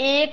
1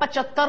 75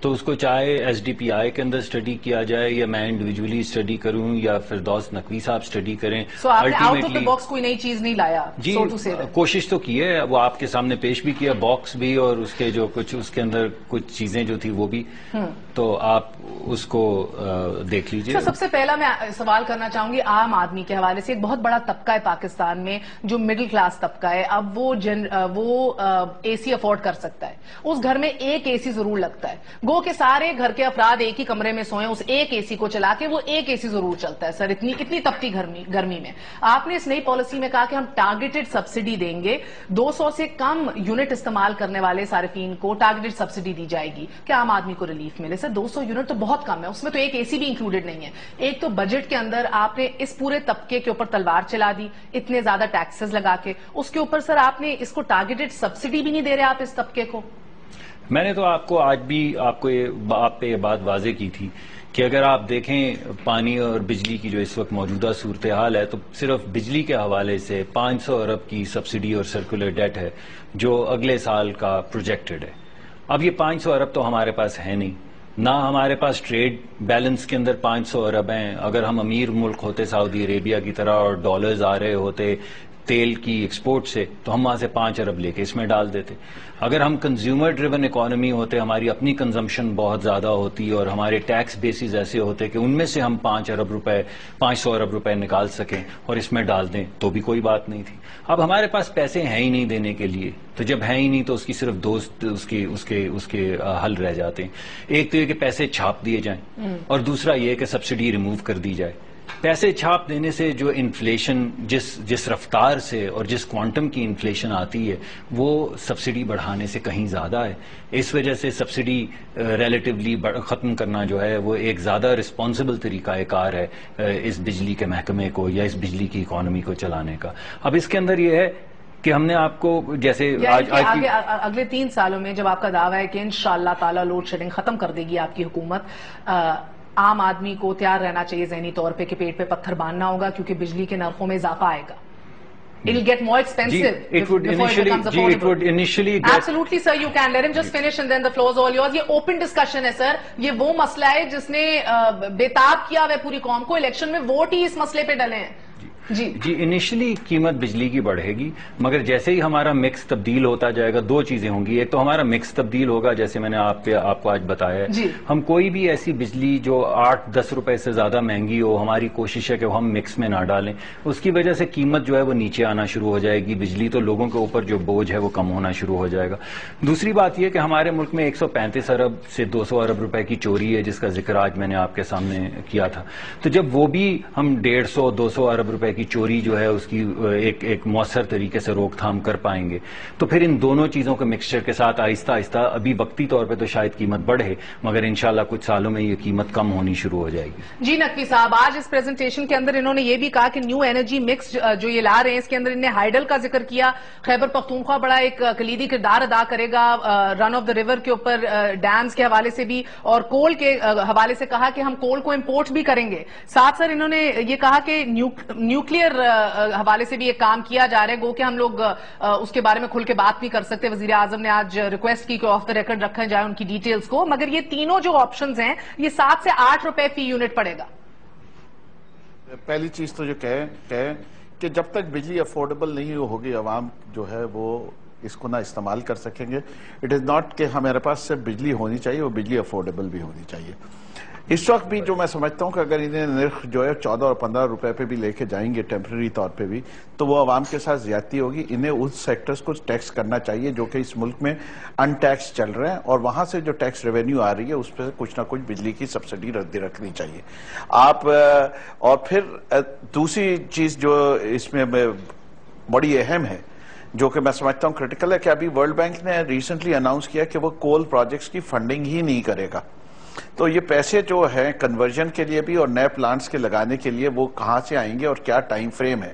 تو اس کو چاہے ایس ڈی پی آئی کے اندر اسٹڈی کیا جائے یا میں انڈیویجولی اسٹڈی کروں یا فردوس نقوی صاحب اسٹڈی کریں. سو آپ نے آؤٹ آف دی باکس کوئی نئی چیز نہیں لایا؟ جی کوشش تو کی ہے, وہ آپ کے سامنے پیش بھی کیا, باکس بھی, اور اس کے جو کچھ اس کے اندر کچھ چیزیں جو تھی وہ بھی, تو آپ اس کو دیکھ لیجئے. سب سے پہلا میں سوال کرنا چاہوں گی عام آدمی کے حوالے سے. ایک بہت بڑا طبقہ ہے پاکستان میں جو مڈل کلاس طبقہ ہے, اب وہ اے سی افورڈ کر سکتا ہے, اس گھر میں ایک اے سی ضرور لگتا ہے, گو کہ سارے گھر کے افراد ایک ہی کمرے میں سوئیں, اس ایک اے سی کو چلا کے وہ ایک اے سی ضرور چلتا ہے سر, اتنی تپتی گرمی میں. آپ نے اس نئی پالیسی میں کہا کہ ہم ٹارگیٹڈ سبسڈی دیں گے, 200 سے کم یونٹ استعمال کرنے والے صارفین کو ٹارگیٹڈ سبسڈی دی جائے گی کہ عام آدمی کو ریلیف ملے. سر 200 یونٹ تو بہت کم ہے, اس میں تو ایک اے سی بھی انکلوڈڈ نہیں ہے. ایک تو بجٹ کے اندر آپ نے اس پورے طبقے کے اوپر تلوار چلا دی اتنے زیادہ ٹیکسز لگا کے, اس کے اوپر سر آپ نے اس کو ٹارگیٹڈ سبسڈی بھی نہیں دے رہے آپ اس طبقے کو. میں نے تو آپ کو آج بھی آپ پہ یہ بات واضح کی تھی کہ اگر آپ دیکھیں پانی اور بجلی کی جو اس وقت موجودہ صورتحال ہے, تو صرف بجلی کے حوالے سے 500 ارب کی سبسڈی اور سرکولر ڈیٹ ہے جو اگلے سال کا پروجیکٹڈ ہے. اب یہ 500 ارب تو ہمارے پاس ہے نہیں, نہ ہمارے پاس ٹریڈ بیلنس کے اندر 500 ارب ہیں. اگر ہم امیر ملک ہوتے سعودی عربیہ کی طرح اور ڈالرز آ رہے ہوتے تیل کی ایکسپورٹ سے, تو ہم وہاں سے 5 ارب لے کے اس میں ڈال دیتے. اگر ہم کنزیومر ڈریون اکانومی ہوتے, ہماری اپنی کنزمپشن بہت زیادہ ہوتی اور ہمارے ٹیکس بیسز ایسے ہوتے کہ ان میں سے ہم 500 ارب روپے نکال سکیں اور اس میں ڈال دیں, تو بھی کوئی بات نہیں تھی. اب ہمارے پاس پیسے ہیں ہی نہیں دینے کے لیے, تو جب ہیں ہی نہیں تو اس کی صرف دوست اس کے حل رہ جاتے ہیں. ایک تو یہ کہ پیسے چھاپ دیے جائیں, اور دوسرا یہ کہ سبسڈی ریموو کر دی جائے. پیسے چھاپ دینے سے جو انفلیشن جس رفتار سے اور جس کوانٹم کی انفلیشن آتی ہے وہ سبسڈی بڑھانے سے کہیں زیادہ ہے. اس وجہ سے سبسڈی ریلیٹیولی ختم کرنا جو ہے وہ ایک زیادہ رسپانسبل طریقہ کار ہے اس بجلی کے محکمے کو یا اس بجلی کی اکانومی کو چلانے کا. اب اس کے اندر یہ ہے کہ ہم نے آپ کو جیسے اگلے 3 سالوں میں جب آپ کا دعویٰ ہے کہ انشاءاللہ تعالیٰ لوڈ شیڈنگ ختم کر دے گی آپ کی حکومت, عام آدمی کو تیار رہنا چاہیے ذہنی طور پہ کہ پیٹ پہ پتھر باندھنا ہوگا کیونکہ بجلی کے نرخوں میں اضافہ آئے گا. It'll get more expensive before it becomes affordable. Absolutely, sir. You can. Let him just finish and then the floor is all yours. یہ open discussion ہے sir. یہ وہ مسئلہ ہے جس نے بےتاب کیا ہے پوری قوم کو. الیکشن میں ووٹ ہی اس مسئلے پہ ڈلے ہیں. جی انیشلی قیمت بجلی کی بڑھے گی, مگر جیسے ہی ہمارا مکس تبدیل ہوتا جائے گا 2 چیزیں ہوں گی. ایک تو ہمارا مکس تبدیل ہوگا, جیسے میں نے آپ کو آج بتایا ہے, ہم کوئی بھی ایسی بجلی جو 8-10 روپے سے زیادہ مہنگی ہو, ہماری کوشش ہے کہ ہم مکس میں نہ ڈالیں. اس کی وجہ سے قیمت جو ہے وہ نیچے آنا شروع ہو جائے گی بجلی, تو لوگوں کے اوپر جو بوجھ ہے وہ کم ہونا شروع ہو جائے گا. دوسری بات یہ کہ ہمارے ملک میں 135 ارب سے 200 ارب روپے کی چوری ہے جس کا ذکر آج میں نے آپ کے سامنے کیا تھا. تو جب وہ بھی ہم 150-200 ارب روپے کی چوری جو ہے اس کی ایک مؤثر طریقے سے روک تھام کر پائیں گے, تو پھر ان دونوں چیزوں کے مکسچر کے ساتھ آہستہ آہستہ ابھی وقتی طور پہ تو شاید قیمت بڑھے, مگر انشاءاللہ کچھ سالوں میں یہ قیمت کم ہونی شروع ہو جائے گی. جی نقوی صاحب, آج اس پریزنٹیشن کے اندر انہوں نے یہ بھی کہا کہ نیو انرجی مکس جو یہ لا رہے ہیں اس کے اندر انہیں ہائیڈل کا ذکر کیا. خیبر پختونخوا بڑا ایک کلیدی کردار ادا کرے گا رن آف دا ریور کے اوپر, ڈیمز کے حوالے سے بھی, اور کول کے حوالے سے کہا کہ ہم کول کو امپورٹ بھی کریں گے. ساتھ سر انہوں نے یہ کہا کہ نیوکلیئر حوالے سے بھی ایک کام کیا جا رہا ہے, گو کہ ہم لوگ اس کے بارے میں کھل کے بات بھی کر سکتے. وزیر اعظم نے آج ریکویسٹ کی کہ آف دا ریکارڈ رکھا جائے ان کی ڈیٹیلز کو, مگر یہ تینوں جو آپشنز ہیں یہ 7 سے 8 روپے فی یونٹ پڑے گا. پہلی چیز تو جو کہیں کہ جب تک بجلی افورڈیبل نہیں ہوگی عوام جو ہے وہ اس کو نہ استعمال کر سکیں گے. اٹ از ناٹ کہ ہمارے پاس صرف بجلی ہونی چاہیے, وہ بجلی افورڈیبل بھی ہونی چاہیے. اس وقت بھی جو میں سمجھتا ہوں کہ اگر انہیں نرخ جو ہے 14 اور 15 روپے پہ بھی لے کے جائیں گے ٹیمپرری طور پہ بھی, تو وہ عوام کے ساتھ زیادتی ہوگی. انہیں اس سیکٹرز کو ٹیکس کرنا چاہیے جو کہ اس ملک میں ان ٹیکس چل رہے ہیں, اور وہاں سے جو ٹیکس ریونیو آ رہی ہے اس پہ کچھ نہ کچھ بجلی کی سبسڈی رکھنی چاہیے آپ. اور پھر دوسری چیز جو اس میں بڑی اہم ہے, جو کہ میں سمجھتا ہوں کرٹیکل ہے, کہ ابھی ورلڈ بینک نے ریسنٹلی اناؤنس کیا کہ وہ کول پروجیکٹس کی فنڈنگ ہی نہیں کرے گا. تو یہ پیسے جو ہیں کنورژن کے لیے بھی اور نئے پلانٹس کے لگانے کے لیے وہ کہاں سے آئیں گے اور کیا ٹائم فریم ہے.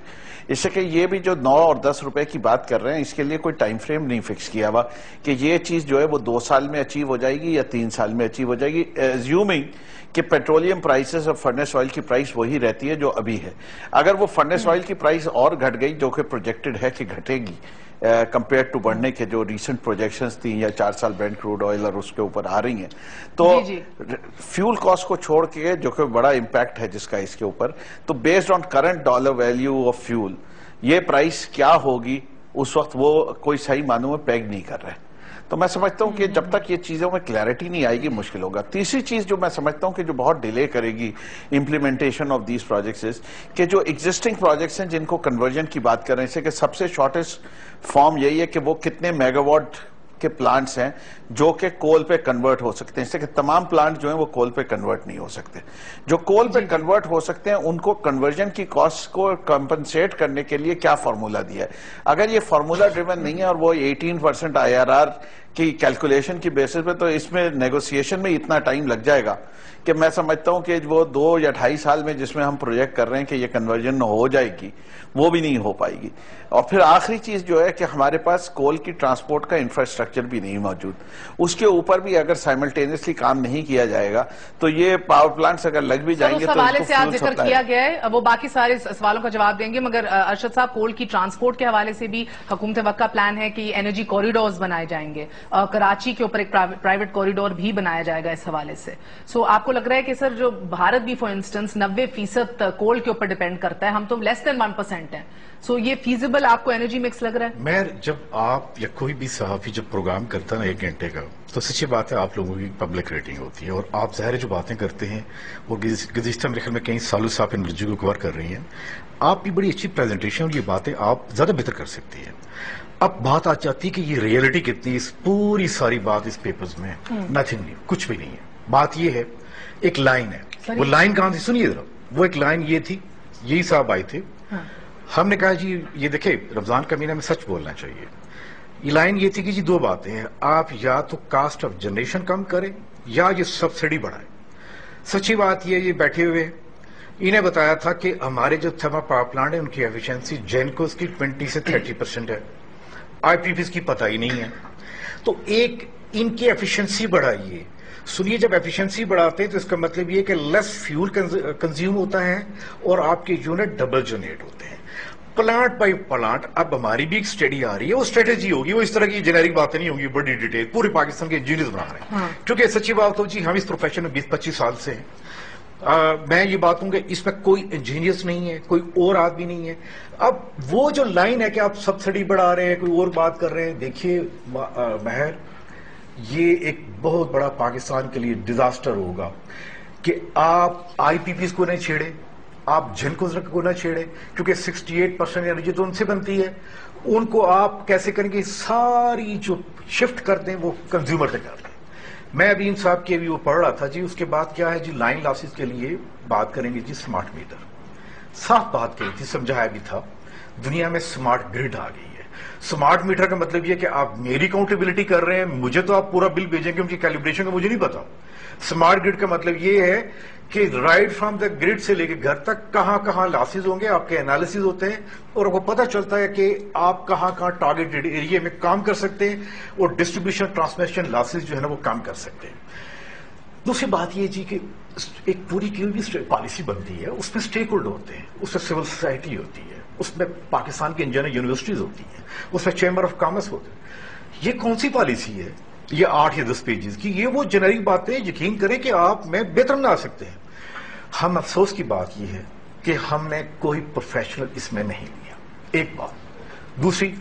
اس سے کہ یہ بھی جو 9 اور 10 روپے کی بات کر رہے ہیں, اس کے لیے کوئی ٹائم فریم نہیں فکس کیا ہوا کہ یہ چیز جو ہے وہ 2 سال میں اچیو ہو جائے گی یا 3 سال میں اچیو ہو جائے گی, ایزیومنگ کہ پیٹرولیم پرائسز اور فرنس آئل کی پرائس وہی رہتی ہے جو ابھی ہے. اگر وہ فرنس آئل کی پرائس اور گھٹ گئی, جو کہ پروجیکٹڈ ہے کہ گھٹے گی, کمپیئر ٹو بڑھنے کے جو ریسنٹ پروجیکشنز تھیں یا 4 سال برنٹ کروڈ آئل اور اس کے اوپر آ رہی ہیں، تو فیول کاسٹ کو چھوڑ کے جو کہ بڑا امپیکٹ ہے جس کا اس کے اوپر، تو based on current dollar value of fuel یہ پرائس کیا ہوگی اس وقت وہ کوئی صحیح معنوں میں پیگ نہیں کر رہے. تو میں سمجھتا ہوں کہ جب تک یہ چیزوں میں کلیئرٹی نہیں آئے گی مشکل ہوگا. تیسری چیز جو میں سمجھتا ہوں کہ جو بہت ڈیلے کرے گی امپلیمنٹیشن آف دیز پروجیکٹس کہ جو ایگزسٹنگ پروجیکٹس ہیں جن کو کنورژن کی بات کر رہے ہیں، اسے کہ سب سے شارٹیسٹ فارم یہی ہے کہ وہ کتنے میگا واٹ کے پلانٹس ہیں جو کہ کول پہ کنورٹ ہو سکتے ہیں. اس سے کہ تمام پلانٹ جو ہیں وہ کول پہ کنورٹ نہیں ہو سکتے. جو کول پہ کنورٹ ہو سکتے ہیں ان کو کنورژن کی کاسٹ کو کمپنسیٹ کرنے کے لیے کیا فارمولا دیا ہے. اگر یہ فارمولا ڈریون نہیں ہے اور وہ 18% IRR کی کیلکولیشن کی بیسس پہ، تو اس میں نیگوسیشن میں اتنا ٹائم لگ جائے گا کہ میں سمجھتا ہوں کہ وہ 2 یا 2.5 سال میں جس میں ہم پروجیکٹ کر رہے ہیں کہ یہ کنورژن ہو جائے گی وہ بھی نہیں ہو پائے گی. اور پھر آخری چیز جو ہے کہ ہمارے پاس کول کی ٹرانسپورٹ کا انفراسٹرکچر بھی نہیں موجود. اس کے اوپر بھی اگر سائملٹینیسلی کام نہیں کیا جائے گا تو یہ پاور پلانٹس اگر لگ بھی جائیں گے تو اس حوالے سے آپ ذکر کیا گیا ہے، وہ باقی سارے سوالوں کا جواب دیں گے، مگر ارشد صاحب کول کی ٹرانسپورٹ کے حوالے سے بھی حکومت وقت کا پلان ہے کہ انرجی کوریڈورز بنائے جائیں گے. کراچی کے اوپر ایک پرائیویٹ کوریڈور بھی بنایا جائے گا اس حوالے سے. سو آپ کو لگ رہا ہے کہ سر جو بھارت بھی فار انسٹنس 90% کول کے اوپر ڈیپینڈ کرتا ہے، ہم تو لیس دین 1% ہیں. سو یہ فیزیبل آپ کو انرجی مکس لگ رہا ہے؟ میں جب آپ یا کوئی بھی صحافی جب پروگرام کرتا ہے نا 1 گھنٹے کا، تو سچی بات ہے آپ لوگوں کی پبلک ریٹنگ ہوتی ہے اور آپ ظاہر جو باتیں کرتے ہیں اور گزشتہ میرے خیال میں کئی سالوں سے آپ انرجی کو کور کر رہی ہیں، آپ بھی بڑی اچھی پریزنٹیشن اور یہ باتیں آپ زیادہ بہتر کر سکتی ہیں. اب بات آ جاتی ہے کہ یہ ریئلٹی کتنی، اس پوری ساری بات اس پیپرز میں نتھنگ نہیں، کچھ بھی نہیں ہے. بات یہ ہے ایک لائن ہے، وہ لائن کہاں تھی سنیے ذرا. وہ ایک لائن یہ تھی، یہی صاحب آئے تھے، ہم نے کہا جی یہ دیکھیں رمضان کا مہینہ میں سچ بولنا چاہیے. یہ لائن یہ تھی کہ جی 2 باتیں ہیں، آپ یا تو کاسٹ آف جنریشن کم کریں یا یہ سبسڈی بڑھائیں. سچی بات یہ بیٹھے ہوئے انہیں بتایا تھا کہ ہمارے جو تھرمل پاور پلانٹ ہیں ان کی ایفیشنسی جینکوز کی 20 سے 30% ہے، IPPs کی پتہ ہی نہیں ہے. تو ایک ان کی ایفیشنسی بڑھائیے. سنیے جب ایفیشنسی بڑھاتے ہیں تو اس کا مطلب یہ کہ لیس فیول کنزیوم ہوتا ہے اور آپ کے یونٹ ڈبل جنریٹ ہوتے ہیں پلانٹ بائی پلانٹ. اب ہماری بھی ایک اسٹڈی آ رہی ہے، وہ اسٹریٹجی ہوگی، وہ اس طرح کی جنیرک باتیں نہیں ہوگی بڑی ڈیٹیل. پورے پاکستان کے انجینئرز بنا رہے ہیں کیونکہ سچی بات ہو جی ہم اس پروفیشن میں 20-25 سال سے ہیں. میں یہ بات ہوں کہ اس میں کوئی انجینئرز نہیں ہے، کوئی اور آدمی نہیں ہے. اب وہ جو لائن ہے کہ آپ سبسڈی بڑھا رہے ہیں، کوئی اور بات کر رہے ہیں، دیکھیے مہر یہ ایک بہت بڑا پاکستان کے لیے ڈیزاسٹر ہوگا کہ آپ IPPs کو نہیں چھیڑے، آپ جنکوز کو نہ چھیڑے کیونکہ 68% انرجی تو ان سے بنتی ہے. ان کو آپ کیسے کریں گے؟ ساری جو شفٹ کر دیں وہ کنزیومر سے کر دیں. میں ابھی ان صاحب کی ابھی وہ پڑھ رہا تھا جی، اس کے بعد کیا ہے جی لائن لاسز کے لیے بات کریں گے جی سمارٹ میٹر. صاف بات کہی تھی، سمجھایا بھی تھا، دنیا میں سمارٹ گریڈ آ گئی ہے. سمارٹ میٹر کا مطلب یہ کہ آپ میری اکاؤنٹیبلٹی کر رہے ہیں، مجھے تو آپ پورا بل بھیجیں گے، ان کی کیلیبریشن کا مجھے نہیں پتا. سمارٹ گریڈ کا مطلب یہ ہے کہ رائٹ فرام دا گریڈ سے لے کے گھر تک کہاں کہاں لاسز ہوں گے، آپ کے انالیسز ہوتے ہیں اور وہ پتہ چلتا ہے کہ آپ کہاں کہاں ٹارگیٹڈ ایریا میں کام کر سکتے ہیں اور ڈسٹریبیوشن ٹرانسمیشن لاسز جو ہے نا وہ کام کر سکتے ہیں. دوسری بات یہ جی کہ ایک پوری کی ہوئی پالیسی بنتی ہے، اس میں اسٹیک ہولڈر ہوتے ہیں، اس میں سول سوسائٹی ہوتی ہے، اس میں پاکستان کی انجینئر یونیورسٹیز ہوتی ہیں، اس میں چیمبر آف کامرس ہوتے ہیں. یہ کون سی پالیسی ہے؟ یہ 8 یا 10 پیجز کی. یہ وہ جنریک باتیں یقین کریں کہ آپ میں بہتر بنا سکتے ہیں. ہم افسوس کی بات یہ ہے کہ ہم نے کوئی پروفیشنل اس میں نہیں لیا. ایک بات. دوسری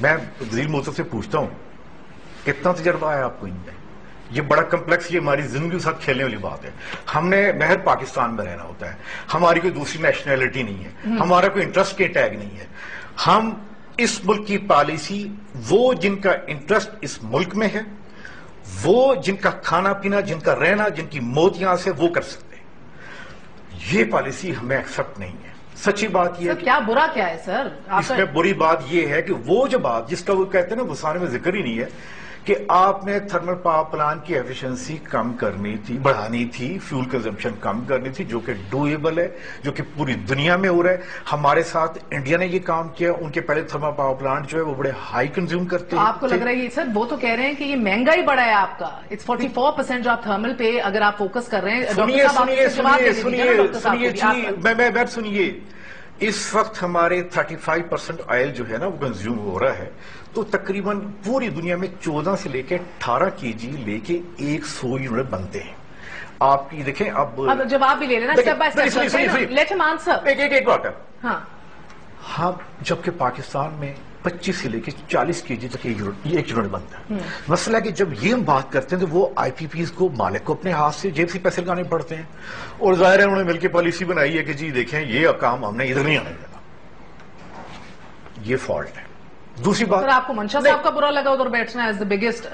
میں وزیر موصوف سے پوچھتا ہوں کتنا تجربہ ہے آپ کو ان میں؟ یہ بڑا کمپلیکس، یہ ہماری زندگی کے ساتھ کھیلنے والی بات ہے. ہم نے محض پاکستان میں رہنا ہوتا ہے، ہماری کوئی دوسری نیشنلٹی نہیں ہے، ہمارا کوئی انٹرسٹ کے ٹیگ نہیں ہے. ہم اس ملک کی پالیسی، وہ جن کا انٹرسٹ اس ملک میں ہے، وہ جن کا کھانا پینا، جن کا رہنا، جن کی موت یہاں سے، وہ کر سکتے ہیں. یہ پالیسی ہمیں ایکسپٹ نہیں ہے. سچی بات یہ ہے کیا برا کیا ہے سر اس میں بری بات یہ ہے کہ وہ جو بات جس کا وہ کہتے ہیں نا وسانے میں ذکر ہی نہیں ہے کہ آپ نے تھرمل پاور پلانٹ کی ایفیشنسی کم کرنی تھی، بڑھانی تھی، فیول کنزمپشن کم کرنی تھی، جو کہ ڈویبل ہے، جو کہ پوری دنیا میں ہو رہا ہے. ہمارے ساتھ انڈیا نے یہ کام کیا. ان کے پہلے تھرمل پاور پلانٹ جو ہے وہ بڑے ہائی کنزیوم کرتے ہیں. آپ کو لگ رہا ہے سر وہ تو کہہ رہے ہیں کہ یہ مہنگا ہی بڑا ہے آپ کا. It's 44% جو آپ تھرمل پہ اگر آپ فوکس کر رہے ہیں. سنیے اس وقت ہمارے 35% آئل جو ہے نا وہ کنزیوم ہو رہا ہے، تو تقریباً پوری دنیا میں 14 سے لے کے 18 kg لے کے 100 یونٹ بنتے ہیں. آپ کی دیکھیں اب جواب بھی لے لینا اسٹیپ بائی اسٹیپ. لیٹ ہم آنسر. ایک بات ہے. ہاں ہاں، جبکہ پاکستان میں 25 سے لے کے 40 kg تک ایک یونٹ بنتا ہے. مسئلہ ہے کہ جب یہ ہم بات کرتے ہیں تو وہ آئی پی پیز کو مالک کو اپنے ہاتھ سے جیب سے پیسے لگانے پڑتے ہیں، اور ظاہر ہے انہوں نے مل کے پالیسی بنائی ہے کہ جی دیکھیں یہ کام ہم نے ادھر نہیں آنے دینا. یہ فالٹ ہے. دوسری بات، آپ کو منشا صاحب کا برا لگا ادھر بیٹھنا ایز دا بگیسٹ.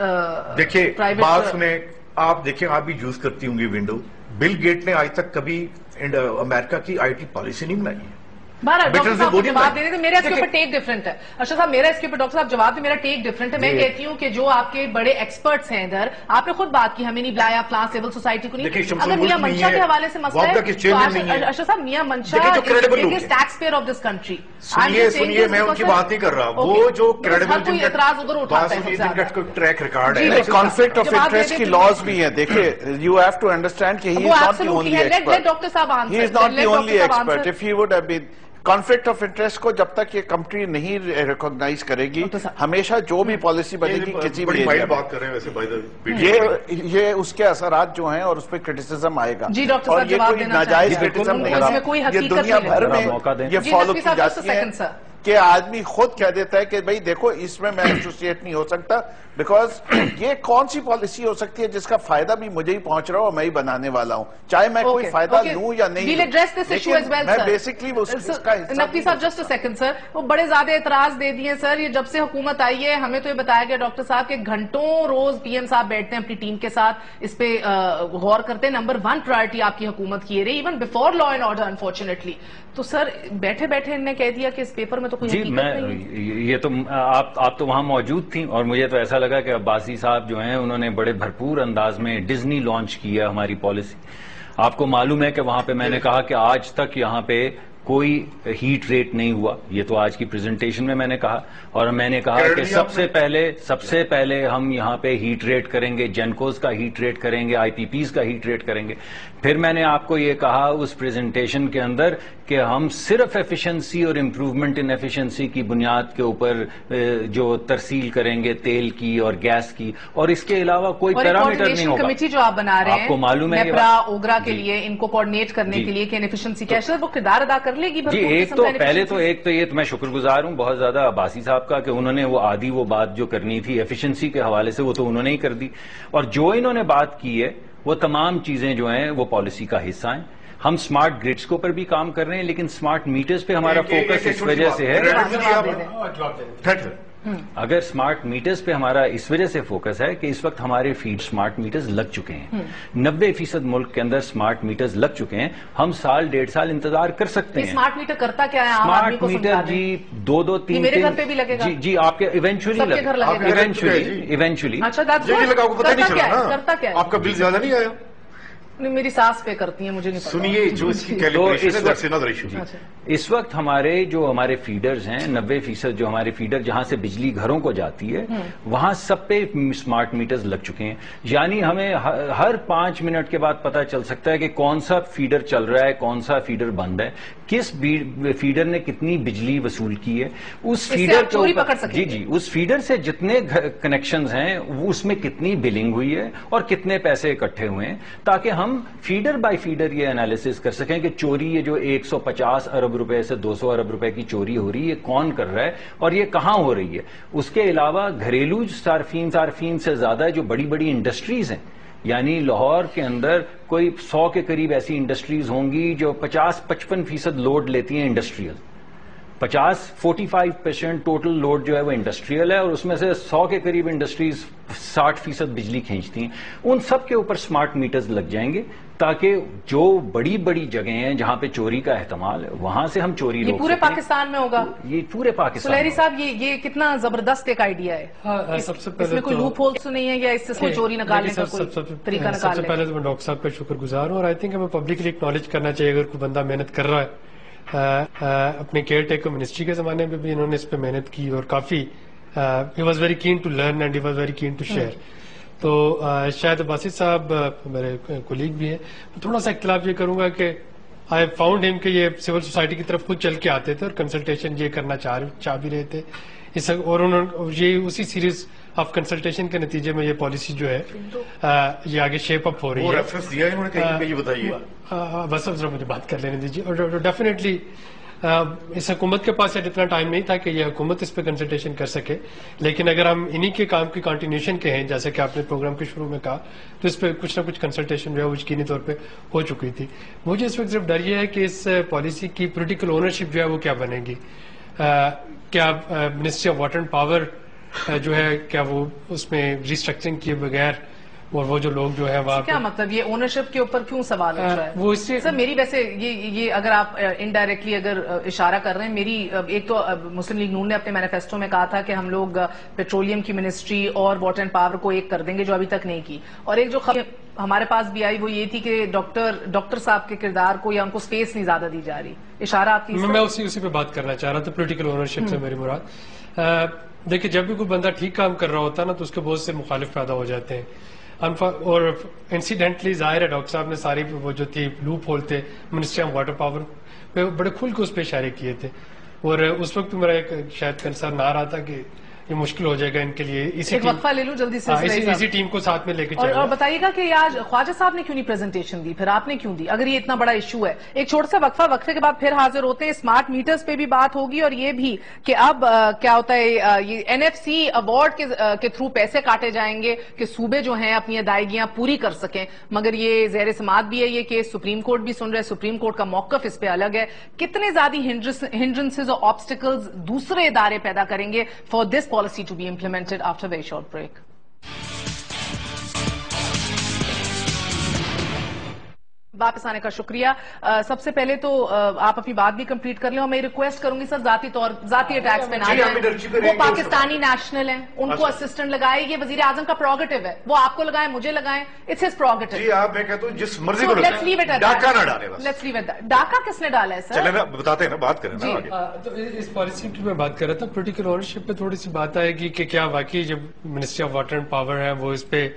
دیکھیے بات سنیں، آپ دیکھیں، آپ بھی یوز کرتی ہوں گی ونڈو. بل گیٹ نے آج تک کبھی امریکہ کی آئی ٹی پالیسی نہیں بنائی ہے. ڈاکٹر صاحب جواب دے رہے تھے. میرا اس کے اوپر ٹیک ڈفرنٹ ہے. ارشد صاحب میرا اس کے اوپر ڈاکٹر صاحب جواب دے، میرا ٹیک ڈفرنٹ ہے. میں کہتی ہوں کہ جو آپ کے بڑے ایکسپرٹس ہیں ادھر، آپ نے خود بات کی ہمیں نہیں بلایا، فلاں سول سوسائٹی کو نہیں. اگر میاں منشا کے حوالے سے مسئلہ ہے تو ارشد صاحب Mian Mansha tax payer of this country. سنیے میں ان کی بات نہیں کر رہا. وہ جو کوئی اعتراض ادھر اٹھاتا ہے، ٹریک ریکارڈ ہے، کانفلکٹ آف انٹرسٹ کی لاز بھی ہیں. دیکھیے یو ہیو ٹو انڈرسٹینڈ کہ he is not the only expert. Doctor صاحب answer. He is not the only expert. If he would have been conflict of interest کو جب تک یہ کمپنی نہیں ریکوگنائز کرے گی، ہمیشہ جو بھی پالیسی بنے گی کسی بھی یہ اس کے اثرات جو ہیں اور اس پہ کرٹیسزم آئے گا. اور یہ کوئی ناجائز کرٹیسزم نہیں ہے. یہ دنیا بھر میں یہ فالو کی جاتی ہے کہ آدمی خود کہہ دیتا ہے کہ بھئی دیکھو اس میں ایسوسیٹ نہیں ہو سکتا، بیکاز یہ کون سی پالیسی ہو سکتی ہے جس کا فائدہ بھی مجھے ہی پہنچ رہا ہو اور میں ہی بنانے والا ہوں، چاہے میں کوئی فائدہ لوں یا نہیں. میں بیسکلی نقوی صاحب جسٹ سیکنڈ سر، وہ بڑے زیادہ اعتراض دے دیے سر. یہ جب سے حکومت آئی ہے ہمیں تو یہ بتایا گیا ڈاکٹر صاحب کہ گھنٹوں روز پی ایم صاحب بیٹھتے ہیں اپنی ٹیم کے ساتھ، اس پہ غور کرتے ہیں. نمبر 1 پرائرٹی آپ کی حکومت کی رہی، even before law and order unfortunately. تو سر بیٹھے بیٹھے انہوں نے کہہ دیا کہ اس پیپر میں تو کوئی جی یہ تو آپ تو وہاں موجود تھیں، اور مجھے تو ایسا لگا کہ عباسی صاحب جو ہیں انہوں نے بڑے بھرپور انداز میں ڈزنی لانچ کیا ہماری پالیسی. آپ کو معلوم ہے کہ وہاں پہ میں نے کہا کہ آج تک یہاں پہ کوئی ہیٹ ریٹ نہیں ہوا. یہ تو آج کی پریزنٹیشن میں نے کہا، اور میں نے کہا کہ سب سے پہلے ہم یہاں پہ ہیٹ ریٹ کریں گے، جینکوز کا ہیٹ ریٹ کریں گے، آئی پی پیز کا ہیٹ ریٹ کریں گے. پھر میں نے آپ کو یہ کہا اس پریزنٹیشن کے اندر کہ ہم صرف ایفیشنسی اور امپروومنٹ ان ایفیشنسی کی بنیاد کے اوپر جو ترسیل کریں گے تیل کی اور گیس کی، اور اس کے علاوہ کوئی پیرامیٹر نہیں ہوگا. کمیٹی جو آپ بنا رہے ہیں آپ کو معلوم ہے اوگرا کے لیے ان کو کوآرڈینیٹ کرنے کے لیے کہ انفیشنسی کیسے وہ کردار ادا کر لے گی. جی ایک تو یہ میں شکر گزار ہوں بہت زیادہ عباسی صاحب کا کہ انہوں نے وہ بات جو کرنی تھی ایفیشنسی کے حوالے سے وہ تو انہوں نے ہی کر دی. اور جو انہوں نے بات کی ہے وہ تمام چیزیں جو ہیں وہ پالیسی کا حصہ ہیں. ہم سمارٹ گریڈز کے اوپر بھی کام کر رہے ہیں، لیکن سمارٹ میٹرز پہ ہمارا فوکس اس وجہ سے ہے. اگر سمارٹ میٹرز پہ ہمارا اس وجہ سے فوکس ہے کہ اس وقت ہمارے فیڈ سمارٹ میٹرز لگ چکے ہیں. 90% ملک کے اندر سمارٹ میٹرز لگ چکے ہیں. ہم سال 1.5 سال انتظار کر سکتے ہیں. سمارٹ میٹر کرتا کیا ہے؟ سمارٹ میٹر جی 2-3 میرے گھر پہ بھی لگے گا. جی آپ کے ایونچولی کرتا کیا ہے؟ آپ کا بل زیادہ نہیں آیا؟ میری ساس پہ کرتی ہیں، مجھے نہیں پتا. سنیے جو اس کی کیلیبریشن ہے اس وقت ہمارے فیڈرز ہیں 90% جو ہمارے فیڈر جہاں سے بجلی گھروں کو جاتی ہے وہاں سب پہ سمارٹ میٹرز لگ چکے ہیں. یعنی ہمیں ہر 5 منٹ کے بعد پتہ چل سکتا ہے کہ کون سا فیڈر چل رہا ہے، کون سا فیڈر بند ہے، کس فیڈر نے کتنی بجلی وصول کی ہے. اس فیڈر جی اس فیڈر سے جتنے کنیکشنز ہیں اس میں کتنی بلنگ ہوئی ہے اور کتنے پیسے اکٹھے ہوئے ہیں، تاکہ ہم فیڈر بائی فیڈر یہ انالیسس کر سکیں کہ چوری یہ جو 150 ارب روپے سے 200 ارب روپے کی چوری ہو رہی ہے یہ کون کر رہا ہے اور یہ کہاں ہو رہی ہے. اس کے علاوہ گھریلو صارفین سے زیادہ جو بڑی بڑی انڈسٹریز ہیں، یعنی لاہور کے اندر کوئی 100 کے قریب ایسی انڈسٹریز ہوں گی جو 50-55% لوڈ لیتی ہیں انڈسٹریل. 45% ٹوٹل لوڈ جو ہے وہ انڈسٹریل ہے، اور اس میں سے 100 کے قریب انڈسٹریز 60% بجلی کھینچتی ہیں. ان سب کے اوپر سمارٹ میٹرز لگ جائیں گے تاکہ جو بڑی بڑی جگہیں ہیں جہاں پہ چوری کا احتمال ہے وہاں سے ہم چوری روک سکیں. یہ پورے پاکستان میں ہوگا؟ یہ پورے پاکستان. سلیری صاحب یہ کتنا زبردست ایک آئیڈیا ہے. سب سے پہلے اس میں کوئی لوپ ہولز تو نہیں ہے یا اس سے چوری نکالنے کا کوئی طریقہ نکالنے؟ سب سے پہلے تو میں ڈاکٹر صاحب کا شکر گزار ہوں، اور آئی تھنک ہمیں پبلکلی اکنالج کرنا چاہیے اگر کوئی بندہ محنت کر رہا ہے. اپنے کیئر ٹیکر منسٹری کے زمانے میں بھی انہوں نے اس پہ محنت کی اور کافی he was very keen to learn and he was very keen to share. تو شاید عباسی صاحب میرے کولیگ بھی ہیں، تھوڑا سا اختلاف یہ کروں گا کہ آئی فاؤنڈ ہم کہ یہ سول سوسائٹی کی طرف خود چل کے آتے تھے اور کنسلٹیشن یہ کرنا چاہ بھی رہے تھے اور یہ اسی سیریز آف کنسلٹیشن کے نتیجے میں یہ پالیسی جو ہے یہ آگے شیپ اپ ہو رہی ہے. ریفرنس دیا انہوں نے کہیں پہ، یہ بتائیے. بس ذرا مجھے بات کر لینے دیجیے. اور ڈیفینیٹلی اس حکومت کے پاس اتنا ٹائم نہیں تھا کہ یہ حکومت اس پہ کنسلٹیشن کر سکے، لیکن اگر ہم انہی کے کام کی کنٹینیوشن کے ہیں جیسے کہ آپ نے پروگرام کے شروع میں کہا، تو اس پہ کچھ نہ کچھ کنسلٹیشن جو ہے وہ یقینی طور پہ ہو چکی تھی. مجھے اس وقت صرف ڈر یہ ہے کہ اس پالیسی کی پولیٹیکل اونرشپ جو ہے وہ کیا بنے گی. کیا ministry of water and power جو ہے کیا وہ اس میں ریسٹرکچرنگ کیے بغیر، اور وہ جو لوگ جو ہے وہاں کیا مطلب یہ اونرشپ کے اوپر کیوں سوال اٹھ رہا ہے؟ وہ اس سے سر میری ویسے یہ اگر آپ انڈائریکٹلی اگر اشارہ کر رہے ہیں، میری ایک تو مسلم لیگ نون نے اپنے مینیفیسٹو میں کہا تھا کہ ہم لوگ پیٹرولیم کی منسٹری اور واٹر اینڈ پاور کو ایک کر دیں گے، جو ابھی تک نہیں کی. اور ایک جو خبر ہمارے پاس بھی آئی وہ یہ تھی کہ ڈاکٹر صاحب کے کردار کو یا ان کو سپیس نہیں زیادہ دی جا رہی. اشارہ آپ کی میں اسی پہ بات کرنا چاہ رہا تھا. پولیٹیکل اونرشپ سے میری مراد، دیکھیں جب بھی کوئی بندہ ٹھیک کام کر رہا ہوتا ہے نا تو اس کے بہت سے مخالف پیدا ہو جاتے ہیں. اور انسیڈنٹلی ظاہر ہے ڈاکٹر صاحب نے ساری وہ جو تھی لوپ ہول تھے منسٹری آف واٹر پاور پہ بڑے کھل کے اس پہ اشارے کیے تھے. اور اس وقت میرا ایک شاید کنسرن آ رہا تھا کہ یہ مشکل ہو جائے گا ان کے لیے. ایک وقفہ لے لوں جلدی سے اسی ٹیم کو ساتھ میں لے کے اور بتائیے گا کہ آج خواجہ صاحب نے کیوں نہیں پریزنٹیشن دی، پھر آپ نے کیوں دی اگر یہ اتنا بڑا ایشو ہے؟ ایک چھوٹا سا وقفے کے بعد پھر حاضر ہوتے ہیں. اسمارٹ میٹرز پہ بھی بات ہوگی اور یہ بھی کہ اب کیا ہوتا ہے یہ NFC ایوارڈ کے تھرو پیسے کاٹے جائیں گے کہ صوبے جو ہیں اپنی ادائیگیاں پوری کر سکیں، مگر یہ زیر سماعت بھی ہے یہ کیس، سپریم کورٹ بھی سن رہے، سپریم کورٹ کا موقف اس پہ الگ ہے. کتنے زیادہ ہنڈرنسز اور آبسٹیکلز دوسرے ادارے پیدا کریں گے for this policy to be implemented after a very short break. واپس آنے کا شکریہ. سب سے پہلے تو آپ اپنی بات بھی کمپلیٹ کر لیں اور میں ریکویسٹ کروں گی سر ذاتی اٹیکس پہ نہ جائیں. وہ پاکستانی نیشنل ہیں، ان کو اسسٹنٹ لگائے، یہ وزیر اعظم کا پروگیٹو ہے، وہ آپ کو لگائیں مجھے لگائیں، اٹس ہز پروگیٹو. جی آپ میں کہتا ہوں جس مرضی کو ڈاکہ نہ ڈالے بس. Let's leave it. ڈاکہ کس نے ڈالا ہے سر؟ چلیں نا بتاتے ہیں نا، بات کریں نا آگے. تو اس پالیسی کی میں بات کر رہا تھا. پولیٹیکل اونرشپ پہ تھوڑی سی بات آئے گی کہ کیا واقعی جب ministry of water and power ہے وہ اس پہ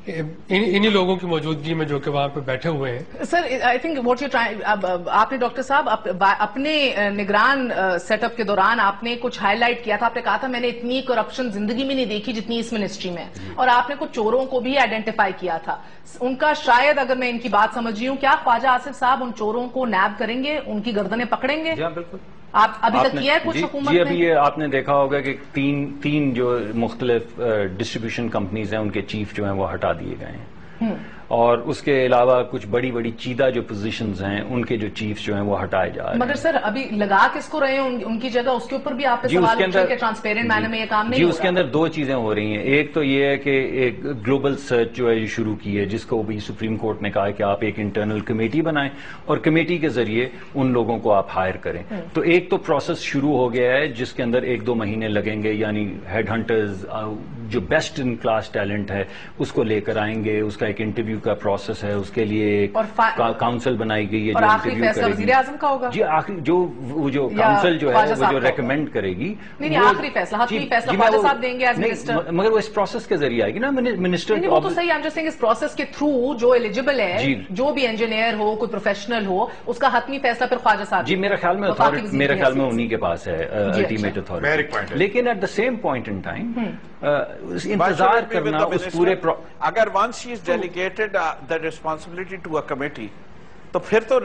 انہی لوگوں کی موجودگی میں جو کہ وہاں پہ بیٹھے ہوئے ہیں. Sir I think what you try, آپ نے ڈاکٹر صاحب اپنے نگران سیٹ اپ کے دوران آپ نے کچھ ہائی لائٹ کیا تھا، آپ نے کہا تھا میں نے اتنی کرپشن زندگی میں نہیں دیکھی جتنی اس منسٹری میں، اور آپ نے کچھ چوروں کو بھی آئیڈینٹیفائی کیا تھا. ان کا شاید اگر میں ان کی بات سمجھ رہی ہوں، کیا خواجہ آصف صاحب ان چوروں کو نیب کریں گے، ان کی گردنیں پکڑیں گے؟ جی بالکل. آپ ابھی تک کیا ہے کچھ حکومت جی ابھی یہ آپ نے دیکھا ہوگا کہ تین جو مختلف ڈسٹریبیوشن کمپنیز ہیں ان کے چیف جو ہیں وہ ہٹا دیے گئے ہیں، اور اس کے علاوہ کچھ بڑی چیدہ جو پوزیشنز ہیں ان کے جو چیفز جو ہیں وہ ہٹائے جا رہے ہیں. مگر سر ابھی لگا کس کو رہے ہیں ان کی جگہ، اس کے اوپر بھی آپ نے سوال اٹھے کہ ٹرانسپیرنٹ مینر میں یہ کام نہیں ہو رہا. جی اس کے اندر دو چیزیں ہو رہی ہیں. ایک تو یہ ہے کہ ایک گلوبل سرچ جو ہے یہ شروع کی ہے، جس کو بھی سپریم کورٹ نے کہا ہے کہ آپ ایک انٹرنل کمیٹی بنائیں اور کمیٹی کے ذریعے ان لوگوں کو آپ ہائر کریں. تو ایک تو پروسیس شروع ہو گیا ہے جس کے اندر 1-2 مہینے لگیں گے، یعنی ہیڈ ہنٹرز جو بیسٹ ان کلاس ٹیلنٹ ہے اس کو لے کر آئیں گے، اس کا ایک انٹرویو کا پروسیس ہے، اس کے لیے کاؤنسل بنائی گئی ہے جو انٹرویو کرے گی. وزیر اعظم کا ہوگا جی آخری جو کاؤنسل جو ہے وہ جو ریکمینڈ کرے گی، نہیں آخری فیصلہ حتمی فیصلہ خواجہ صاحب دیں گے ایز منسٹر، مگر وہ اس پروسیس کے ذریعے آئے گی نا منسٹر. وہ تو صحیح ہے، جیسے اس پروسیس کے تھرو جو ایلیجیبل ہے، جو بھی انجینئر ہو، کوئی پروفیشنل ہو، اس کا حتمی فیصلہ پھر خواجہ صاحب. جی میرے خیال میں انہی کے پاس ہے الٹیمیٹ اتھارٹی. لیکن at the same point in time انتظار کرنا اس پورے اگر once she is delegated the responsibility to a committee تو پھر تو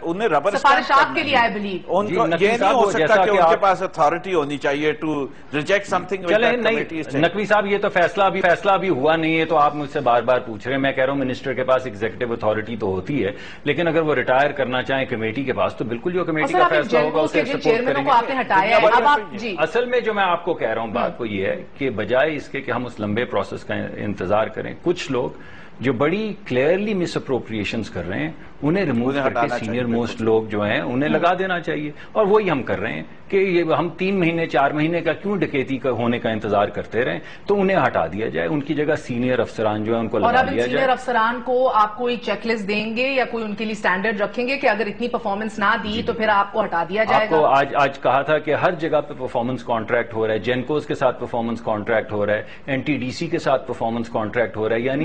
انہیں ربر سفارشات کے لیے آئی بلیو ان کو یہ نہیں ہو سکتا کہ ان کے پاس اتھارٹی ہونی چاہیے to reject something. Naqvi صاحب یہ تو فیصلہ بھی ہوا نہیں ہے، تو آپ مجھ سے بار بار پوچھ رہے ہیں. میں کہہ رہا ہوں منسٹر کے پاس ایگزیکٹو اتھارٹی تو ہوتی ہے، لیکن اگر وہ ریٹائر کرنا چاہیں کمیٹی کے پاس تو بالکل جو کمیٹی کا فیصلہ ہوگا اسے سپورٹ کریں گے. اصل میں جو میں آپ کو کہہ رہا ہوں بات کو یہ ہے کہ بجائے اس کے کہ ہم اس لمبے پروسیس کا انتظار کریں، کچھ لوگ جو بڑی کلیئرلی مس اپروپریشنز کر رہے ہیں انہیں ریموو کر کے سینئر موسٹ لوگ جو ہیں انہیں لگا دینا چاہیے. اور وہی ہم کر رہے ہیں کہ یہ ہم 3 مہینے 4 مہینے کا کیوں ڈکیتی ہونے کا انتظار کرتے رہیں، تو انہیں ہٹا دیا جائے، ان کی جگہ سینئر افسران جو ہیں ان کو لگا دیا جائے. اور اب سینئر افسران کو آپ کوئی چیک لسٹ دیں گے یا کوئی ان کے لیے سٹینڈرڈ رکھیں گے کہ اگر اتنی پرفارمنس نہ دی تو پھر آپ کو ہٹا دیا جائے گا؟ آپ کو آج کہا تھا کہ ہر جگہ پہ پرفارمنس کانٹریکٹ ہو رہا ہے، جینکوز کے ساتھ پرفارمنس کانٹریکٹ ہو رہا ہے، NTDC کے ساتھ پرفارمنس کانٹریکٹ ہو رہا ہے. یعنی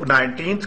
19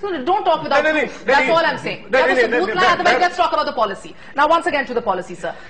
So don't talk without proof. That's all I'm saying. Otherwise, let's talk about the policy. Now, once again to the policy, sir.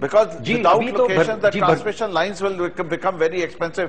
Because without location, the transmission lines will become very expensive.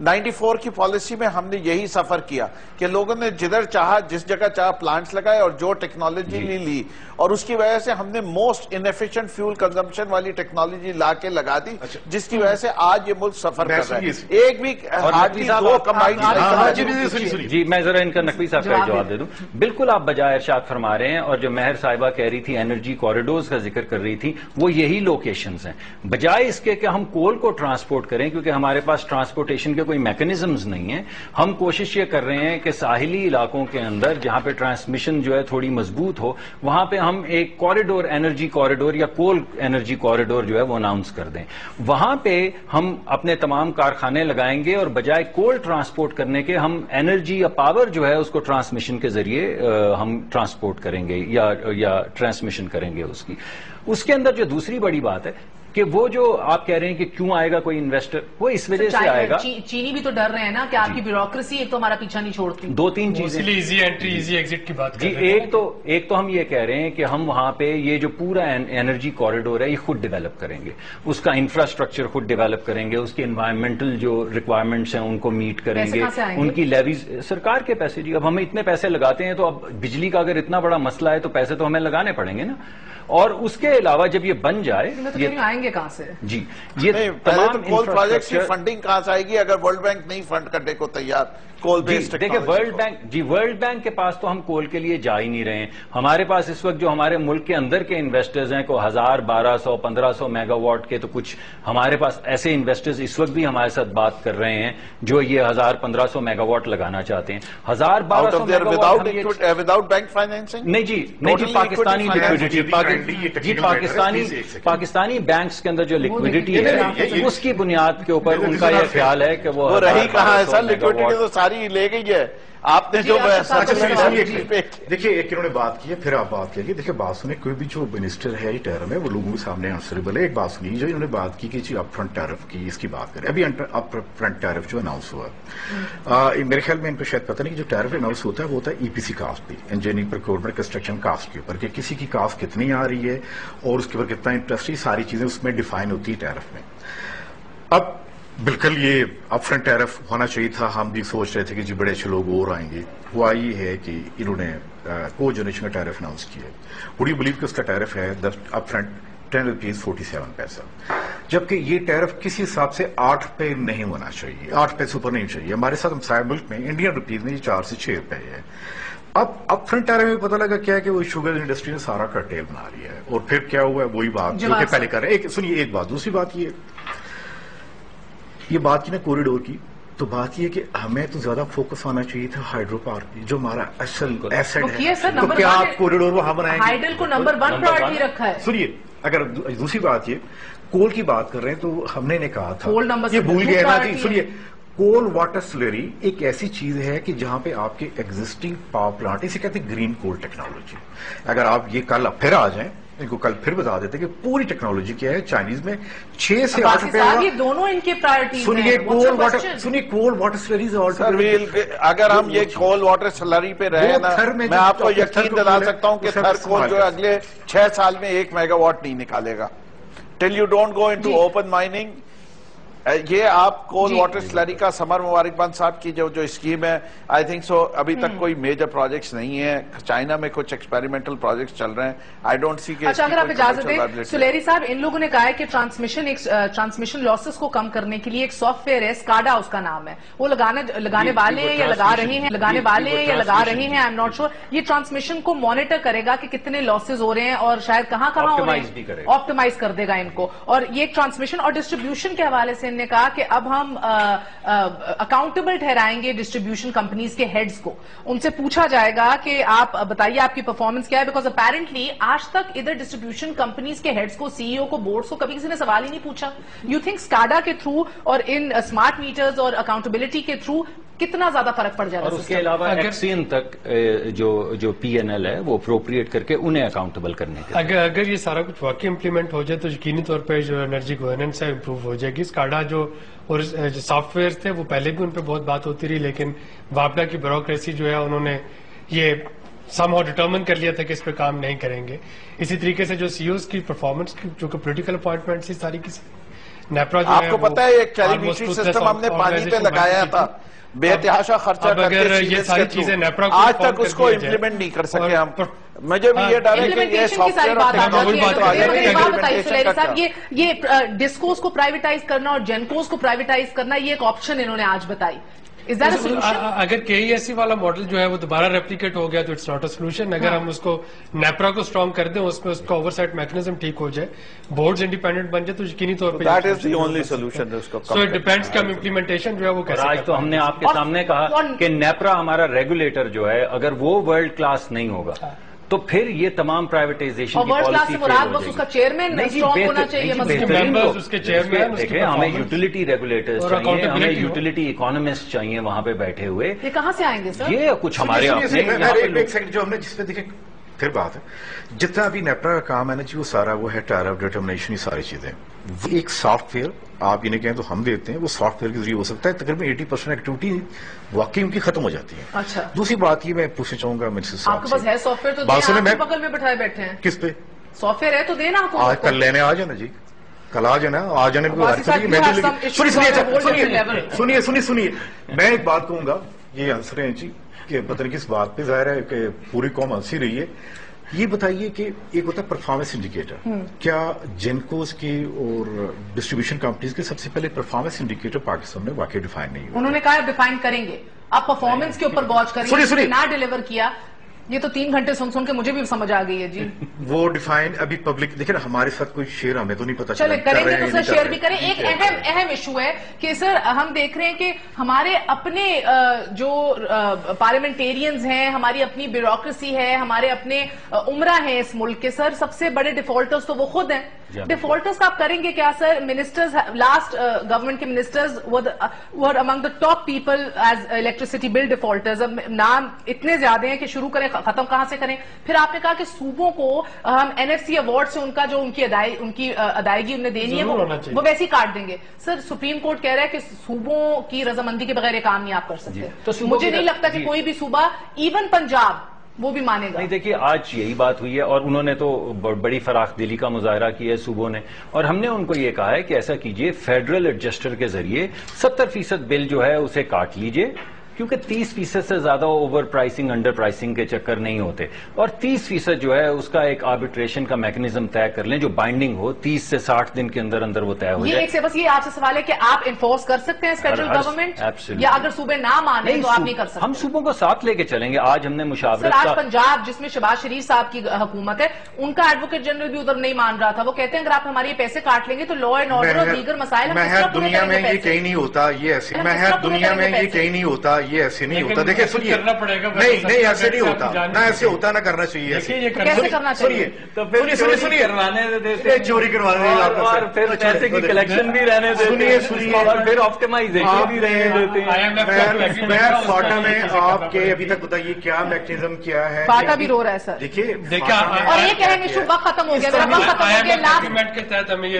94 کی policy میں ہم نے یہی سفر کیا کہ لوگوں نے جدھر چاہا جس جگہ چاہا پلانٹس لگائے اور جو ٹیکنالوجی لی اور اس کی وجہ سے ہم نے موسٹ انیفیشنٹ فیول کنزمپشن والی ٹیکنالوجی لا کے لگا دی جس کی وجہ سے آج یہ ملک سفر کر رہا ہے. ایک بھی ہارڈلی 2 کمبائنڈ. جی میں ذرا ان کا نقوی صاحب کا جواب دے دوں. بالکل آپ بجائے ارشاد فرما رہے ہیں, اور جو مہر صاحبہ کہہ رہی تھی انرجی کوریڈورز کا ذکر کر رہی تھی, وہ یہی لوکیشنز ہیں. بجائے اس کے کہ ہم کول کو ٹرانسپورٹ کریں, کیونکہ ہمارے پاس ٹرانسپورٹیشن کے کوئی میکنزمز نہیں ہیں, ہم کوشش یہ کر رہے ہیں کہ ساحلی علاقوں کے اندر جہاں پہ ٹرانسمیشن جو ہے تھوڑی مضبوط ہو, وہاں پہ ہم ایک کوریڈور, انرجی کوریڈور یا کول انرجی کوریڈور جو ہے وہ اناؤنس کر دیں. وہاں پہ ہم اپنے تمام کارخانے لگائیں گے, اور بجائے کول ٹرانسپورٹ کرنے کے ہم انرجی یا پاور جو ہے اس کو ٹرانسمیشن کے ذریعے ہم ٹرانسپورٹ کریں گے یا ٹرانسمیشن کریں گے اس کی. اس کے اندر جو دوسری بڑی بات ہے کہ وہ جو آپ کہہ رہے ہیں کہ کیوں آئے گا کوئی انویسٹر, وہ اس وجہ سے آئے گا. چینی بھی تو ڈر رہے ہیں نا کہ آپ کی بیوروکریسی ایک تو ہمارا پیچھا نہیں چھوڑتی. 2-3 چیزیں, ایزی انٹری ایزی ایگزٹ کی بات. جی ایک تو ہم یہ کہہ رہے ہیں کہ ہم وہاں پہ یہ جو پورا انرجی کوریڈور ہے یہ خود ڈیولپ کریں گے, اس کا انفراسٹرکچر خود ڈیولپ کریں گے, اس کے انوائرمنٹل جو ریکوائرمنٹس ہیں ان کو میٹ کریں گے, ان کی لیویز سرکار کے پیسے. جی اب ہم اتنے پیسے لگاتے ہیں تو اب بجلی کا اگر اتنا بڑا مسئلہ ہے تو پیسے تو ہمیں لگانے پڑیں گے نا. اور اس کے علاوہ جب یہ بن جائے یہ آئیں گے کہاں سے؟ جی یہ تمام کول پروجیکٹس کی فنڈنگ کہاں سے آئے گی اگر ورلڈ بینک نہیں فنڈ کرنے کو تیار کول بیسڈ ٹیکنالوجی؟ ورلڈ بینک کے پاس تو ہم کول کے لیے جا ہی نہیں رہے ہیں. ہمارے پاس اس وقت جو ہمارے ملک کے اندر کے انویسٹرز ہیں کو 1000, 1200, 1500 میگا واٹ کے, تو کچھ ہمارے پاس ایسے انویسٹرز اس وقت بھی ہمارے ساتھ بات کر رہے ہیں جو یہ 1000, 1500 میگا واٹ لگانا چاہتے ہیں. 1000, 1200 mega what without bank financing? نہیں جی, پاکستانی لیکوڈیٹی, پاکستانی بینکس کے اندر جو لیکوڈیٹی ہے اس کی بنیاد کے اوپر ان کا یہ خیال ہے کہ وہ رہی کہاں ہے سر, لیکوڈیٹی تو ساری لے گئی ہے. آپ نے جو دیکھیے ایک انہوں نے بات کی ہے, پھر آپ بات کیجیے. دیکھیے بات سنیں, کوئی بھی جو منسٹر ہے ٹیرم ہے وہ لوگوں کے سامنے آنسریبل ہے. ایک بات سنیے, جو انہوں نے بات کی کہ جی اپ فرنٹ ٹیرف کی, اس کی بات کریں. ابھی اپ فرنٹ ٹیرف جو اناؤنس ہوا, میرے خیال میں ان کو شاید پتہ نہیں کہ جو ٹیرف اناؤنس ہوتا ہے وہ ہوتا ہے EPC کاسٹ بھی, انجینئرنگ پروکیورمنٹ کنسٹرکشن کاسٹ کے اوپر, کہ کسی کی کاسٹ کتنی آ رہی ہے اور اس کے اوپر کتنا انٹرسٹ, یہ ساری چیزیں اس میں ڈیفائن ہوتی ہے ٹیرف میں. اب بالکل یہ اپ فرنٹ ٹیرف ہونا چاہیے تھا. ہم بھی سوچ رہے تھے کہ جی بڑے اچھے لوگ اور آئیں گے. ہوا یہ ہے کہ انہوں نے کو جنریشن کا ٹیرف اناؤنس کیا. وڈ یو بلیو کہ اس کا ٹیرف ہے اپ فرنٹ 10 روپیز 47 پیسہ, جبکہ یہ ٹیرف کسی حساب سے 8 روپے نہیں ہونا چاہیے, 8 پیسے اوپر نہیں چاہیے. ہمارے ساتھ ہمسائے ملک میں انڈین روپیز میں یہ 4 سے 6 روپے ہے. اب فرنٹ ٹیرف میں پتہ لگا کیا ہے کہ وہ شوگر انڈسٹری نے سارا کرٹیل بنا لیا ہے. اور پھر کیا ہوا ہے وہی بات جو کہ پہلے کر رہے ہیں. سنیے ایک بات, دوسری بات یہ بات کی نا کوریڈور کی, تو بات یہ کہ ہمیں تو زیادہ فوکس آنا چاہیے تھا ہائیڈرو پارک جو ہمارا اصل ایسٹ ہے. تو کیا آپ کوریڈور وہاں بنائیں گے؟ ہائیڈل کو نمبر 1 پرائورٹی رکھا ہے. سنیے, اگر دوسری بات یہ کول کی بات کر رہے ہیں تو ہم نے کہا تھا یہ بھول گئے نا جی. سنیے, کول واٹر سلری ایک ایسی چیز ہے کہ جہاں پہ آپ کے ایگزسٹنگ پاور پلانٹ, اسے کہتے ہیں گرین کول ٹیکنالوجی. اگر آپ یہ کل پھر آ جائیں, ان کو کل پھر بتا دیتے کہ پوری ٹیکنالوجی کیا ہے. چائنیز میں 6 سے 8 روپے. دونوں ان کے پرائرٹیز سنیے, کول واٹر سلریز اگر ہم یہ کول واٹر سلری پہ رہے نا, میں آپ کو یقین دلا سکتا ہوں کہ تھر کول جو اگلے 6 سال میں 1 میگا واٹ نہیں نکالے گا. Till you don't go into open mining. یہ آپ کول واٹر سلری کا سمر مبارکباد صاحب کی جو اسکیم ہے, آئی تھنک سو ابھی تک کوئی میجر پروجیکٹس نہیں ہیں. چائنا میں کچھ ایکسپیریمنٹل پروجیکٹس چل رہے ہیں. آئی ڈونٹ سی کہ اچھا, اگر آپ اجازت دیں سلیری صاحب, ان لوگوں نے کہا ہے کہ ٹرانسمیشن لاسز کو کم کرنے کے لیے ایک سافٹ ویئر ہے, سکاڈا اس کا نام ہے, وہ لگانے والے ہیں یا لگا رہے ہیں, آئی ایم ناٹ شیور. یہ ٹرانسمیشن کو مانیٹر کرے گا کہ کتنے لاسز ہو رہے ہیں اور شاید کہاں ہو رہے ہیں, آپٹیمائز کر دے گا ان کو. اور یہ ایک ٹرانسمیشن اور ڈسٹریبیوشن کے حوالے سے نے کہا کہ اب ہم اکاؤنٹیبل ٹھہرائیں گے ڈسٹریبیوشن کمپنیز کے ہیڈز کو. ان سے پوچھا جائے گا کہ آپ بتائیے آپ کی پرفارمنس کیا ہے, بیکاز اپیرنٹلی آج تک ادھر ڈسٹریبیوشن کمپنیز کے ہیڈز کو, سی ای او کو, بورڈز کو کبھی کسی نے سوال ہی نہیں پوچھا. یو تھنک سکاڈا کے تھرو اور ان اسمارٹ میٹرز اور اکاؤنٹیبلٹی کے تھرو کتنا زیادہ فرق پڑ جائے گا؟ اور اس کے علاوہ ایکسین تک جو پی این ایل ہے وہ اپروپریٹ کر کے انہیں اکاؤنٹیبل کرنے کے, اگر یہ سارا کچھ واقعی امپلیمنٹ ہو جائے تو یقینی طور پہ جو انرجی گورننس ہے امپروو ہو جائے گی. سکاڈا جو سافٹ ویئر تھے وہ پہلے بھی ان پہ بہت بات ہوتی رہی, لیکن واپڈا کی بیوروکریسی جو ہے انہوں نے یہ سم ہاؤ ڈٹرمن کر لیا تھا کہ اس پہ کام نہیں کریں گے. اسی طریقے سے جو سی اوز کی پرفارمنس جو کہ پولیٹیکل اپوائنٹمنٹ سی ساری کی نیپرا جو آپ کو پتا ہے ایک ٹیلیمیٹری سسٹم ہم نے پانی پہ لگایا تھا بے احتیاطہ خرچہ کر کے یہ ساری چیزیں نیپرا کو آج تک اس کو امپلیمنٹ نہیں کر سکے ہم. مجھے بھی یہ ڈر ہے کہ یہ سافٹ ویئر یہ ڈسکوز کو پرائیویٹائز کرنا اور جینکوز کو پرائیویٹائز کرنا یہ ایک آپشن انہوں نے آج بتائی. اگر کے ای ایس سی والا ماڈل جو ہے وہ دوبارہ ریپلیکیٹ ہو گیا تو اٹس ناٹ اے سولوشن. اگر ہم اس کو نیپرا کو اسٹرانگ کر دیں اس میں اس کا اوور سائٹ میکنزم ٹھیک ہو جائے بورڈز انڈیپینڈنٹ بن جائے تو یقینی طور پہ that is the only solution. So it depends کہ ہم امپلیمنٹیشن جو ہے وہ کیسے. آج تو ہم نے آپ کے سامنے کہا کہ نیپرا ہمارا ریگولیٹر جو ہے اگر وہ ورلڈ کلاس نہیں ہوگا تو پھر یہ تمام پرائیویٹائزیشن کی پالیسی اس کا چیئرمین اسٹرانگ ہونا چاہیے. دیکھیں ہمیں یوٹیلیٹی ریگولیٹرز چاہیے, ہمیں یوٹیلیٹی اکانومسٹ چاہیے وہاں پہ بیٹھے ہوئے. یہ کہاں سے آئیں گے سر؟ یہ کچھ ہمارے ایک سیکنڈ جو ہم نے جس پہ دیکھیں پھر بات ہے جتنا ابھی نیپرا کا کام ہے نا جی وہ سارا وہ ہے ٹائر آف ڈیٹرمنیشن. یہ ساری چیزیں ایک سافٹ ویئر آپ یہ نہیں کہیں تو ہم دیتے ہیں وہ سافٹ ویئر کے ذریعے ہو سکتا ہے. تقریباً 80% ایکٹیویٹی واقعی ان کی ختم ہو جاتی ہے. اچھا دوسری بات یہ میں پوچھنا چاہوں گا منسٹر صاحب آپ کے پاس ہے سافٹ ویئر تو میں بغل میں بٹھائے بیٹھے ہیں. کس پہ سافٹ ویئر ہے تو دینا آج کل لینے آ جانا جی کل آ جانا آ جانے سنیے میں ایک بات کہوں گا. یہ آنسر ہیں جی کہ پتہ نہیں کس بات پہ ظاہر ہے کہ پوری قوم ہنسی رہی ہے. یہ بتائیے کہ ایک ہوتا ہے پرفارمنس انڈیکیٹر. کیا جینکوز کی اور ڈسٹریبیوشن کمپنیز کے سب سے پہلے پرفارمنس انڈیکیٹر پاکستان میں واقعی ڈیفائن نہیں ہوا؟ انہوں نے کہا ڈیفائن کریں گے. آپ پرفارمنس کے اوپر غور کریں, نہ ڈیلیور کیا. یہ تو 3 گھنٹے سن کے مجھے بھی سمجھ آ گئی ہے جی. وہ ڈیفائن ابھی پبلک دیکھیں ہمارے ساتھ کوئی شیئر ہمیں تو نہیں پتا چلے کریں گے تو سر شیئر بھی کریں. ایک اہم ایشو ہے کہ سر ہم دیکھ رہے ہیں کہ ہمارے اپنے جو پارلیمنٹیرینز ہیں, ہماری اپنی بیوروکریسی ہے, ہمارے اپنے عمرہ ہیں اس ملک کے, سر سب سے بڑے ڈیفالٹرز تو وہ خود ہیں. ڈیفالٹرز کا آپ کریں گے کیا سر؟ منسٹرز لاسٹ گورنمنٹ کے ministers were Umang the top people as electricity bill defaulters. نام اتنے زیادہ ہیں کہ شروع کریں ختم کہاں سے کریں؟ پھر آپ نے کہا کہ صوبوں کو ہم این ایف سی ایوارڈ سے ان کا جو ان کی ادائیگی انہیں دینی ہے وہ ویسی کاٹ دیں گے. سر سپریم کورٹ کہہ رہا ہے کہ صوبوں کی رضامندی کے بغیر یہ کام نہیں آپ کر سکتے. تو مجھے نہیں لگتا کہ کوئی بھی صوبہ ایون پنجاب وہ بھی مانے گا. نہیں دیکھیے آج یہی بات ہوئی ہے اور انہوں نے تو بڑی فراخ دلی کا مظاہرہ کیا ہے صوبوں نے, اور ہم نے ان کو یہ کہا ہے کہ ایسا کیجئے فیڈرل ایڈجسٹر کے ذریعے 70% بل جو ہے اسے کاٹ لیجئے, کیونکہ 30% سے زیادہ اوور پرائسنگ انڈر پرائسنگ کے چکر نہیں ہوتے, اور 30% جو ہے اس کا ایک آربیٹریشن کا میکنزم طے کر لیں جو بائنڈنگ ہو, 30 سے 60 دن کے اندر اندر وہ طے ہو جائے. یہ ایک سے بس یہ آپ سے سوال ہے کہ آپ انفورس کر سکتے ہیں فیڈرل گورنمنٹ, یا اگر صوبے نہ مانے تو آپ نہیں کر سکتے؟ ہم صوبوں کو ساتھ لے کے چلیں گے. آج ہم نے مشاورت آج پنجاب جس میں شہباز شریف صاحب کی حکومت ہے, ان کا ایڈوکیٹ جنرل بھی ادھر نہیں مان رہا تھا. وہ کہتے ہیں اگر آپ ہمارے پیسے کاٹ لیں گے تو لا اینڈ آرڈر اور دیگر مسائل دنیا میں یہ کہیں نہیں ہوتا, یہ ایسے دنیا میں یہ کہیں نہیں ہوتا, یہ ایسے نہیں ہوتا. دیکھیں سنیے, نہیں ایسے نہیں ہوتا, نہ ایسے ہوتا نہ کرنا چاہیے. سنیے چوری کروانے اور پھر پیسے کی کلیکشن بھی رہنے دیتے اور پھر آپٹیمائزیشن بھی رہنے دیتے ہیں. میں فاٹا میں آپ کے ابھی تک بتائیے کیا میکنزم کیا ہے؟ فاٹا بھی رو رہا ہے سر. دیکھیے اور ایک اہم ایشو وقت ختم ہو گیا,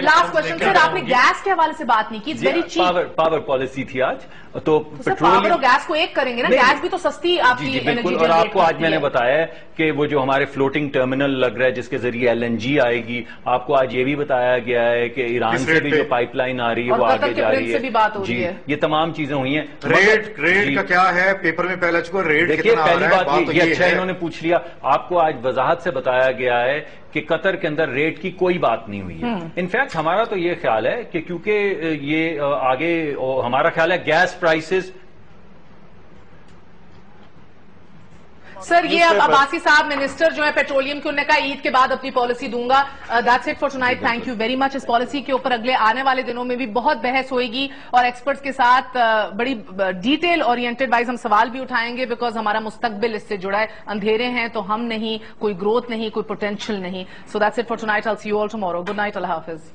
لاسٹ کوشچن سر, آپ نے گیس کے حوالے سے بات نہیں کی. ویری چیپ پاور پالیسی تھی آج, تو پاور اور گیس کو ایک کریں گے نا, گیس بھی تو سستی آپ کی بالکل. اور آپ کو آج میں نے بتایا ہے کہ وہ جو ہمارے فلوٹنگ ٹرمینل لگ رہا ہے جس کے ذریعے LNG آئے گی, آپ کو آج یہ بھی بتایا گیا ہے کہ ایران سے بھی جو پائپ لائن آ رہی ہے وہ آگے جا رہی ہے. جی یہ تمام چیزیں ہوئی ہیں. ریٹ کا کیا ہے پیپر میں پہلے چکو ریٹ. دیکھیے پہلی بات یہ اچھا انہوں نے پوچھ لیا, آپ کو آج وضاحت سے بتایا گیا ہے کہ قطر کے اندر ریٹ کی کوئی بات نہیں ہوئی ہے. انفیکٹ ہمارا تو یہ خیال ہے کہ کیونکہ یہ آگے ہمارا خیال ہے گیس پرائسز. سر یہ اب عباسی صاحب منسٹر جو ہے پیٹرولیم کے, انہوں نے کہا عید کے بعد اپنی پالیسی دوں گا. That's it for tonight. Thank you very much. اس پالیسی کے اوپر اگلے آنے والے دنوں میں بھی بہت بحث ہوئے گی اور ایکسپرٹس کے ساتھ بڑی ڈیٹیل اورینٹڈ وائز ہم سوال بھی اٹھائیں گے, بیکاز ہمارا مستقبل اس سے جڑا ہے. اندھیرے ہیں تو ہم نہیں, کوئی گروتھ نہیں, کوئی پوٹینشیل نہیں. So that's it for tonight. I'll see you all tomorrow. Good night. اللہ حافظ.